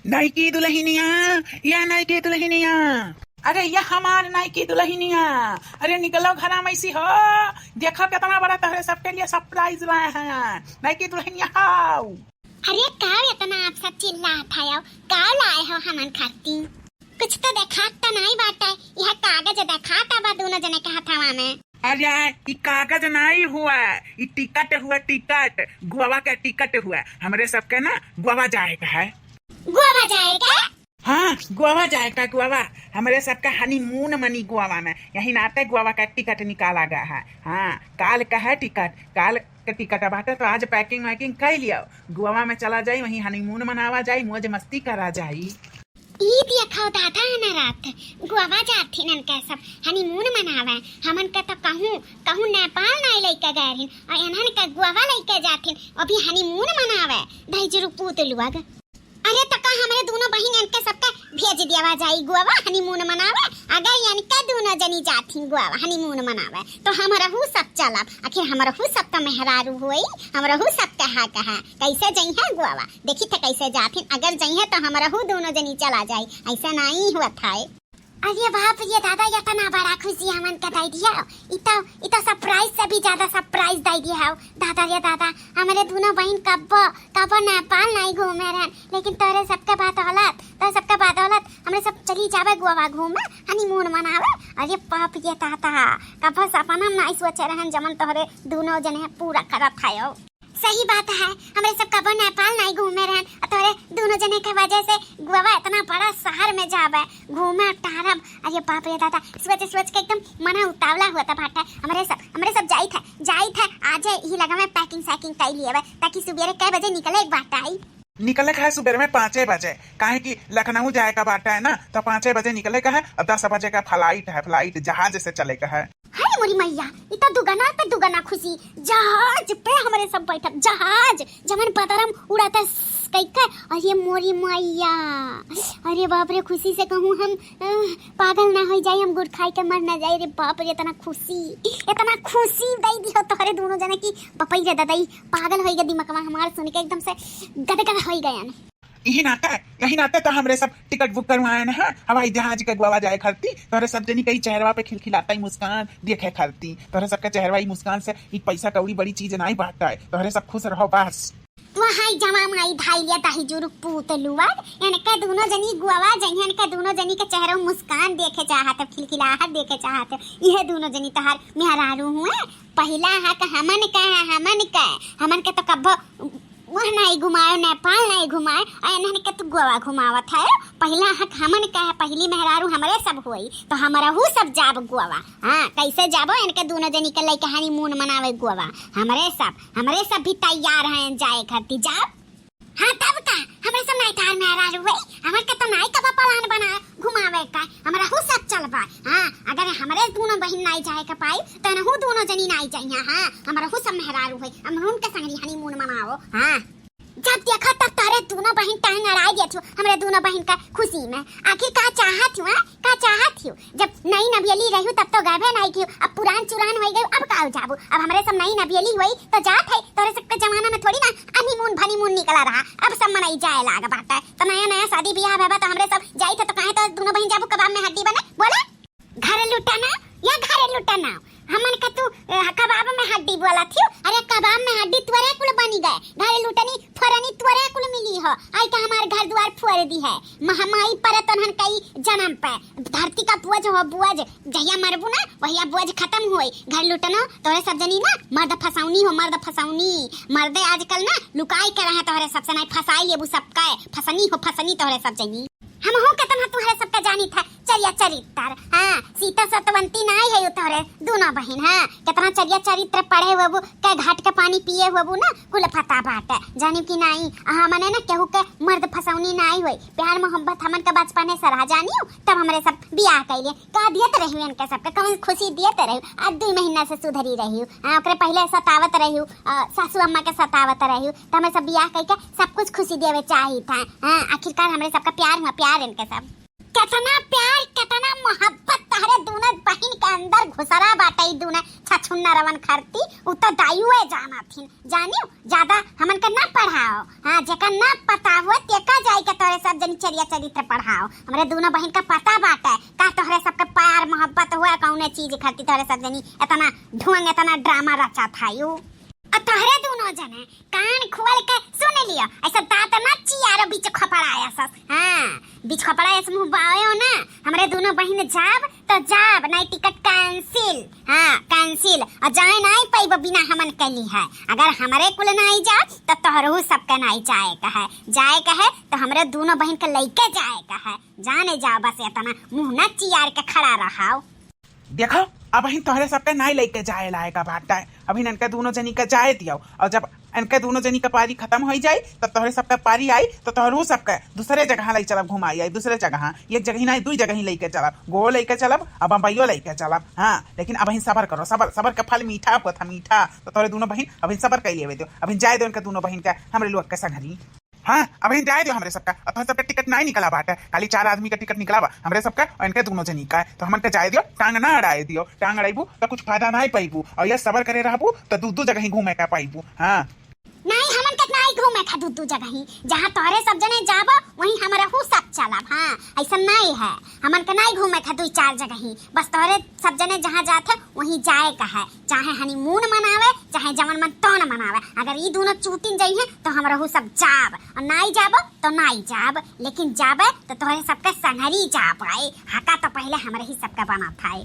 नाई की दुल्हनिया, या नाई की दुल्हनिया, अरे यह हमार नाई की दुल्हनिया, अरे निकलो घर में इसी हो। देखो कितना बड़ा तहरे सबके लिए सरप्राइज लाए हैं। नाई की दुल्हनिया आओ। अरे का इतना आप सब चिल्लात है? का लाए हो हमन खाती? कुछ तो देखात तो नहीं बाटे। यह कागज देखाता बा दोनों जने के हाथवा में। अरे ये कागज नहीं हुआ, ये टिकट हुआ, टिकट गोवा का टिकट हुआ। हमारे सबके ना गोवा जाएगा है। गोवा जाएगा? हाँ गोवा जाएगा, गोवा हमारे सबका हनीमून मनी गोवा में। यही नाते गोवा का टिकट निकाला गया है। हाँ काल का है टिकट, काल का टिकट अब आता तो आज पैकिंग वैकिंग कर लिया, गोवा में चला जाये, वहीं हनीमून मनावा जाये, मौज मस्ती करा जाये। ई देखो दादा ना रात गोवा जाथे नन के सब हनीमून मनावे। हमन के तो कहूं नेपाल नहीं लेके गए रहिन और इन्हन के गोवा लेके जाथिन अभी हनीमून मनावे। दही पूत लुआग। अरे तका हमारे दोनों बहन इनके सबके भेज दिया जाई गोवा हनीमून मनावे। अगर इनके दोनों जनी जाथिन गोवा हनीमून मनावे तो हमारा हु सब चलब। आखिर हमारा हु सब तो मेहरारू होई, हमारा हु सब कहा कैसे जई है गोवा। देखी थे कैसे जाथिन, अगर जई है तो हमारा हु दोनों जनी चला जाई। ऐसा नहीं हुआ था। अरे बाप रे दादा ये तना बड़ा खुशी हमन के दई दिया। इतो सरप्राइज से भी ज्यादा सरप्राइज दई दिया है दादा। ये दादा हमारे दोनों बहन कब नेपाल नहीं घूमे रहन, लेकिन तोरे सबके बदौलत हमरे सब चली जावे गोवा घूमे हनीमून मनावे। अरे बाप ये दादा कब सपना में नहीं सोचे रहन जमन तोरे दोनों जने पूरा करत है। सही बात है, हमारे सब कब नेपाल नहीं घूमे रहन, तोरे दोनों जने के वजह से गोवा इतना बड़ा शहर में जावे घूमे टहरब। अरे बाप रे दादा सोच के एकदम मना उतावला होता बाटा। हमारे सब जाई थे आज ही लगा में पैकिंग सैकिंग कर लिए ताकि सुबह कै बजे निकले एक बाटा आई। निकले का है सुबह में 5 बजे, काहे कि लखनऊ जाए का बाटा है ना, तो 5 बजे निकले का है। अब 10 बजे का फ्लाइट है, फ्लाइट जहाज से चले का है। हाय मोरी मैया इतना दुगना पे दुगना खुशी। जहाज पे हमारे सब बैठब, जहाज जमन पतरम उड़ाता कैका। अरे मोरी मैया, अरे बाप रे खुशी से कहूँ हम पागल ना हो जाए, हम गुड़ खाई के मर ना जाए। रे बाप रे इतना खुशी दई दियो तोरे दोनों जने की पपई रे दादाई पागल हो गए। दिमागवा हमार सुन के एकदम से गदगद हो गए। यही नाते तो हमरे सब टिकट बुक करवाए ना हवाई जहाज के गोवा जाए खरती। तोरे सब जनी कई चेहरवा पे खिलखिलाता ही मुस्कान देखे खरती। तोरे सबका चेहरवा ही मुस्कान से ही पैसा कौड़ी बड़ी चीज नहीं बांटता है। तोरे सब खुश रहो बस। वहाई जमा माई धाई लिया दाही जुरु पूत लुआग। इनके दोनों जनी गोवा जइहन, इनके दोनों जनी के चेहरे में मुस्कान देखे चाहत, खिलखिलाहट देखे चाहत। यह दोनों जनी तहार मेहरारू हुए। पहला हक हमन के तो कब्बो वह नहीं घुमाए, नेपाल नहीं घुमाए और इन्हन के तो गोवा घुमावत है। पहला हक हमन का है, पहली मेहरारू हमारे सब हुई तो हमारा हु सब जाब गोवा। हाँ कैसे जाबो? इनके दोनों जनी के लेके हनीमून मनावे गोवा। हमारे सब भी तैयार हैं जाए खाती जाब। हाँ तब का हमारे सब नहीं तार मेहरारू हुई, हमन के तो नहीं कब प्लान बना घुमावे का। हमारा हु सब चलबा। हाँ अगर हमारे दोनों बहन नहीं जाए का पाई तो न हु दोनों जनी नहीं जाइए। हाँ हमारा हु सब मेहरारू हुई, हम उनके संग हनीमून मनाओ। हाँ जब देखा तब तारे दोनों बहन टांग अड़ाई दिया थी हमारे दोनों बहन का खुशी में। आखिर का चाहत हूँ जब नई नबियली रही तब तो गए नहीं की, अब पुरान चुरान हो गई, अब का जाबू। अब हमारे सब नई नबियली हुई तो जात है। तोरे सबके जमाना में थोड़ी ना हनीमून भनीमून निकला रहा, अब सब मनाई जाए लागा बाटा है। तो नया शादी ब्याह है तो हमारे सब जाई थे तो कहे तो दोनों बहन जाबू कबाब में हड्डी बने बोले घर लुटाना हमन का तू कबाब में हड्डी बोला थी। अरे कबाब में हड्डी तुरे कुल बनी गए, घरे लुटनी फरनी तुरे कुल मिली हो। आई का हमार घर द्वार फुर दी है महामाई पर तनहन कई जन्म पे धरती का बुझ हो बुझ जहिया मरबू ना वहिया बुझ खत्म होई। घर लुटनो तोरे सब जनी ना मर्द फसाउनी मर्दे आजकल ना लुकाई के रहे तोरे सबसे नहीं फसाई लेबू सबका फसनी तोरे सब जनी। हम हो केतना तुहरे सबका जानी था चरित्र। हाँ सीता सतवंती नहीं है तोरे दोनों बहन। हाँ कितना चरित्र पढ़े हुए के घाट के पानी पिए हुए ना कुल पता बाट जानी कि नहीं। हमने ना केहू के मर्द फसौनी नहीं हुई, प्यार मोहब्बत हमन के बचपने से रह जानी हो। तब हमारे सब बियाह कैले का दियत रही इनके सबके कौन खुशी दियत रही। आज 2 महीना से सुधरी रही ओकरे पहले सतावत रही सासू अम्मा के सतावत रही तो हमें सब बियाह करके सब कुछ खुशी देवे चाहिए था। हाँ आखिरकार हमारे सबका प्यार हुआ, प्यार इनके सब कितना प्यार कितना मोहब्बत तहरे दोनों बहिन के अंदर घुसरा बाटे ई दुने छछुन्ना रवन खरती उ तो दायुए जाना थिन जानियो ज्यादा हमन के ना पढ़ाओ। हां जेका ना पता हो तेका जाई के तोरे सब जनी चरिया चरित्र पढ़ाओ। हमरे दोनों बहिन का पता बाटे का तोहरे सबके प्यार मोहब्बत हुआ कौने चीज खाती तोहरे सब जनी इतना ढोंग इतना ड्रामा रचा था यू। तोहरे दोनों जने कान खोल के सुन लियो ऐसा दांत ना चियारो बीच खपड़ाया सस। हां बीच खपड़ाया मुंह बायो ना हमरे दोनों बहिन जाब तो जाब नहीं टिकट कैंसिल। हां कैंसिल और जाए नहीं पैब बिना हमन कली है। अगर हमरे कुल नहीं जा तो तोहरो सबके नहीं जाए का है तो हमरे दोनों बहिन के लइके जाए का है। जाने जाओ बस इतना मुंह ना चियार के खड़ा रहाओ। देखो अब ही तोहरे सबके नहीं लेके जाए लायका बात है। अभी इनके दोनों जनी का जाए दियो और जब इनके दोनों जनी का पारी खत्म हो जाए तो तोहरे सबका पारी आई तो तोहरू सबके दूसरे जगह ले चलब घुमाई आई दूसरे जगह एक जगह ही नहीं दू जगह ही लेके चलब गो लेके चलब अब बम्बईयो लेके चलब। हाँ लेकिन अब ही सबर करो सबर का फल मीठा था मीठा तो तोहरे दोनों बहन अभी सबर कर लिए दो अभी जाए दो इनके दोनों बहन का हमारे लोग के संगरी। हाँ अब जाए दो हमरे सबका अब सबका टिकट नहीं निकला बात है खाली 4 आदमी का टिकट निकला बा हमरे सबका और इनके दोनों जनी का तो हमन के जाए दियो टांग ना अड़ाए दियो टांग अड़ाइबू तो कुछ फायदा नहीं पाइबू और ये सबर करे रहबू तो दू जगह ही घूमे का पाइबू। हाँ नहीं हमन के नहीं घूमे का दू जगह ही जहाँ तोहरे सब जने जाबो वहीं हमारा हु सब चलब। हाँ ऐसा नहीं है हमन के नहीं घूमे का 2-4 जगह ही बस तोहरे सब जने जहाँ जाते वहीं जाए का है चाहे हनीमून मनावे चाहे जवन मन तो न मनावे। अगर ये दोनों चूटिन जाइए तो हमारा हु सब जाब और नहीं जाबो तो नहीं जाब लेकिन जाबे तो तोहरे सबके संगरी जा पाए। हका तो पहले हमारे ही सबका बना था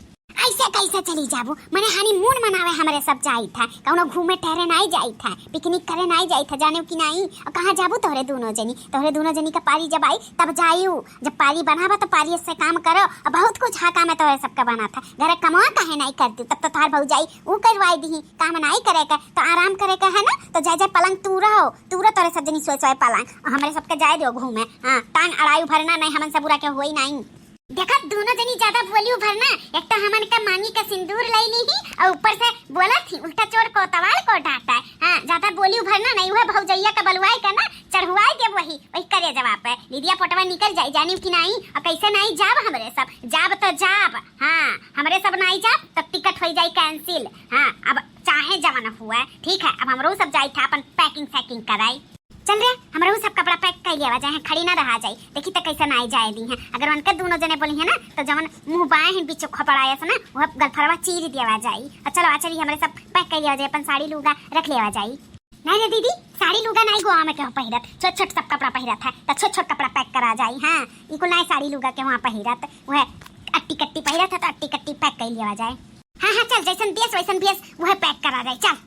ऐसे कैसे चली जाबू मने हनीमून मनावे हमरे सब जाई था कौनो घूमे टहरे नहीं जाई था पिकनिक करे नहीं जाई था जाने कि नहीं और कहाँ जाबू तोहरे दोनों जनी का पारी जब आई तब जायू जब पारी बनावा तो पारी से काम करो और बहुत कुछ हाँ काम है तोहरे सबका बना था घर कमा काहे नहीं करती तब तो तोहर भौजाई वो करवाई दी काम नहीं करे का तो आराम करे का है ना तो जाए पलंग तू तोहरे सब जनी सोए पलंग हमारे सबके जाए दो घूमे। हाँ टांग अड़ायू भरना नहीं हमन से बुरा के हुई नहीं। देखा दोनों जनी ज्यादा बोलियो भरना एक तो हमन का मांगी का सिंदूर लाई ली ही और ऊपर से बोला थी उल्टा चोर को तवाल को डांटा है। हाँ ज्यादा बोलियो भरना नहीं हुआ भौजैया का बलवाई का ना चढ़वाई दे वही करे जवाब है लीदिया फोटवा निकल जाए जानी कि नहीं और कैसे नहीं जाब हमरे सब जाब तो जाब। हाँ हमरे सब नहीं जाब तब टिकट हो जाए कैंसिल। हाँ अब चाहे जवाना हुआ ठीक है अब हमरो सब जाए था अपन पैकिंग कराई चल रे हमारा सब कपड़ा पैक कर लिया जाए खड़ी ना रहा जाए देखी तो कैसे ना जाए दी है। अगर उनके दोनों जने बोली है ना तो जवन मुंह बाएं हैं बीच खपड़ाया से ना वह गलफरवा चीर दिया जाए और चलो चलिए हमारे सब पैक कर लिया जाए अपन साड़ी लुगा रख लिया जाए। नहीं रे दीदी साड़ी लुगा नहीं गोवा में क्यों पहिरत छोट सब कपड़ा पहिरत है तो छोट कपड़ा पैक करा जाए। हाँ इको नहीं साड़ी लुगा के वहाँ पहिरत वह अट्टी कट्टी पहिरत है तो अट्टी कट्टी पैक कर लिया जाए। हाँ चल जैसन देश वैसन भेस वह पैक करा जाए चल।